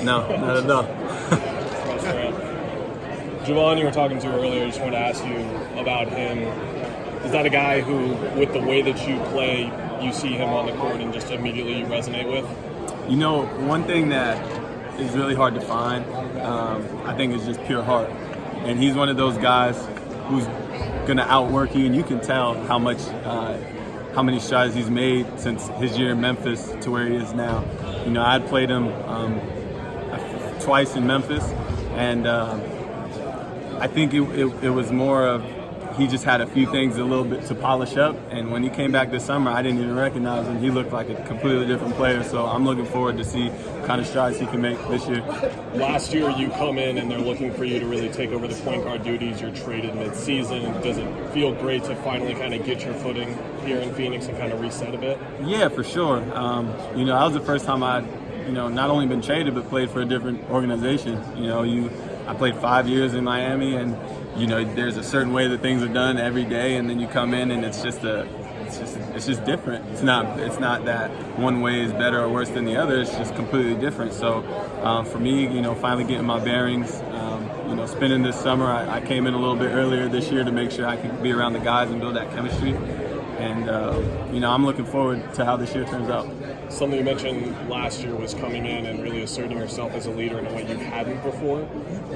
No, not at all. That's great. Javon, you were talking to earlier, I just wanted to ask you about him. Is that a guy who, with the way that you play, you see him on the court and just immediately you resonate with? You know, one thing that is really hard to find, I think, is just pure heart. And he's one of those guys who's going to outwork you, and you can tell how many strides he's made since his year in Memphis to where he is now. You know, I'd played him twice in Memphis, and I think it was more of he just had a few things a little bit to polish up, and when he came back this summer, I didn't even recognize him. He looked like a completely different player, so I'm looking forward to see what kind of strides he can make this year. Last year, you come in and they're looking for you to really take over the point guard duties. You're traded mid-season. Does it feel great to finally kind of get your footing here in Phoenix and kind of reset a bit? Yeah, for sure. You know, that was the first time I'd, not only been traded, but played for a different organization. I played 5 years in Miami, and there's a certain way that things are done every day, and then you come in and it's just different. It's not that one way is better or worse than the other. It's just completely different. So for me, finally getting my bearings, spending this summer, I came in a little bit earlier this year to make sure I could be around the guys and build that chemistry. And I'm looking forward to how this year turns out. Something you mentioned last year was coming in and really asserting yourself as a leader in a way you hadn't before.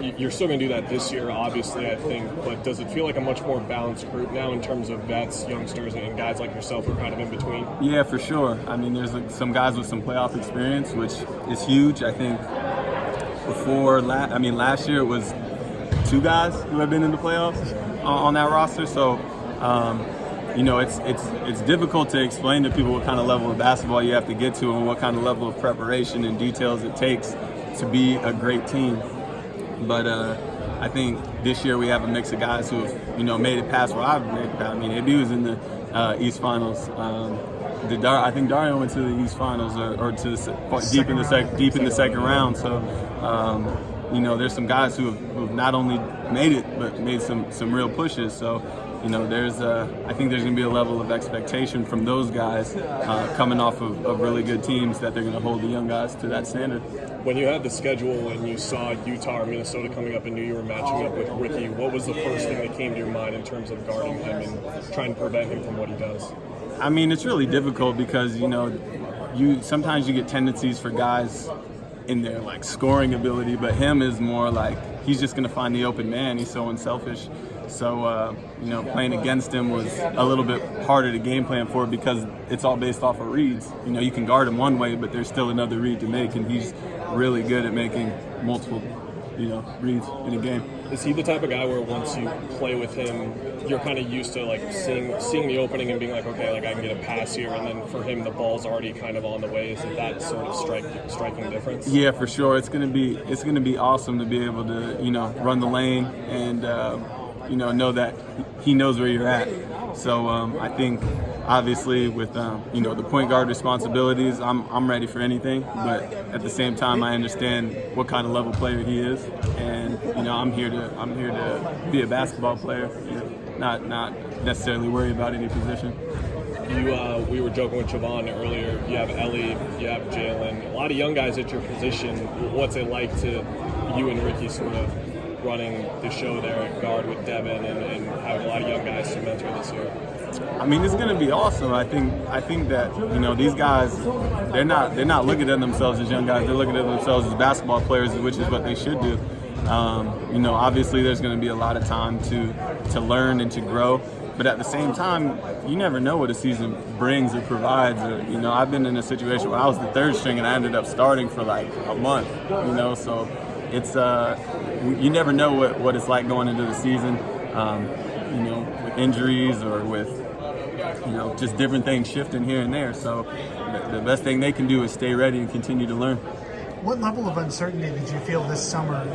You're still going to do that this year, obviously, I think, but does it feel like a much more balanced group now in terms of vets, youngsters, and guys like yourself who are kind of in between? Yeah, for sure. I mean, there's some guys with some playoff experience, which is huge. I think last year it was 2 guys who have been in the playoffs on that roster, so it's difficult to explain to people what kind of level of basketball you have to get to and what kind of level of preparation and details it takes to be a great team. But I think this year we have a mix of guys who have, made it past where I've made it past. I mean, AB was in the East Finals. I think Dario went to the East Finals or to the deep in the second round. So, there's some guys who have not only made it but made some real pushes. So. I think there's going to be a level of expectation from those guys coming off of really good teams that they're going to hold the young guys to that standard. When you had the schedule and you saw Utah or Minnesota coming up and knew you were matching up with Ricky, what was the first thing that came to your mind in terms of guarding him and trying to prevent him from what he does? I mean, it's really difficult because, sometimes you get tendencies for guys in their scoring ability, but him is more like he's just going to find the open man. He's so unselfish. So, playing against him was a little bit harder to game plan for because it's all based off of reads. You can guard him one way, but there's still another read to make, and he's really good at making multiple, reads in a game. Is he the type of guy where once you play with him, you're kind of used to seeing the opening and being like, okay, I can get a pass here, and then for him the ball's already kind of on the way? Is it that sort of striking difference? Yeah, for sure. It's gonna be awesome to be able to run the lane and know that he knows where you're at. So I think obviously with the point guard responsibilities, I'm ready for anything. But at the same time, I understand what kind of level player he is, and I'm here to be a basketball player, not necessarily worry about any position. We were joking with Javon earlier. You have Ellie, you have Jalen, a lot of young guys at your position. What's it like to you and Ricky sort of running the show there at guard with Devin and having a lot of young guys to mentor this year? I mean, it's going to be awesome. I think that these guys, they're not looking at themselves as young guys. They're looking at themselves as basketball players, which is what they should do. Obviously there's going to be a lot of time to learn and to grow. But at the same time, you never know what a season brings or provides. I've been in a situation where I was the third string and I ended up starting for a month. So it's you never know what it's like going into the season. With injuries or with just different things shifting here and there. So the best thing they can do is stay ready and continue to learn. What level of uncertainty did you feel this summer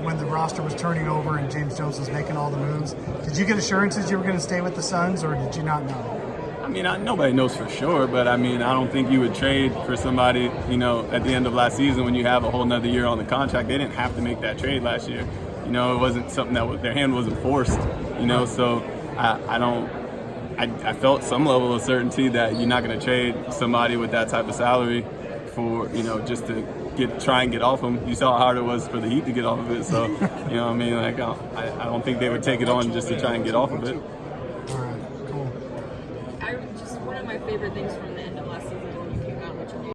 when the roster was turning over and James Jones was making all the moves? Did you get assurances you were going to stay with the Suns, or did you not know? I mean, nobody knows for sure, but I don't think you would trade for somebody, at the end of last season when you have a whole nother year on the contract. They didn't have to make that trade last year. It wasn't something their hand wasn't forced, so I felt some level of certainty that you're not going to trade somebody with that type of salary for, just to try and get off him. You saw how hard it was for the Heat to get off of it. So, you know what I mean? Like, I don't think they would take it on just to try and get off of it. All right, cool. One of my favorite things from the end of last season when you came out, which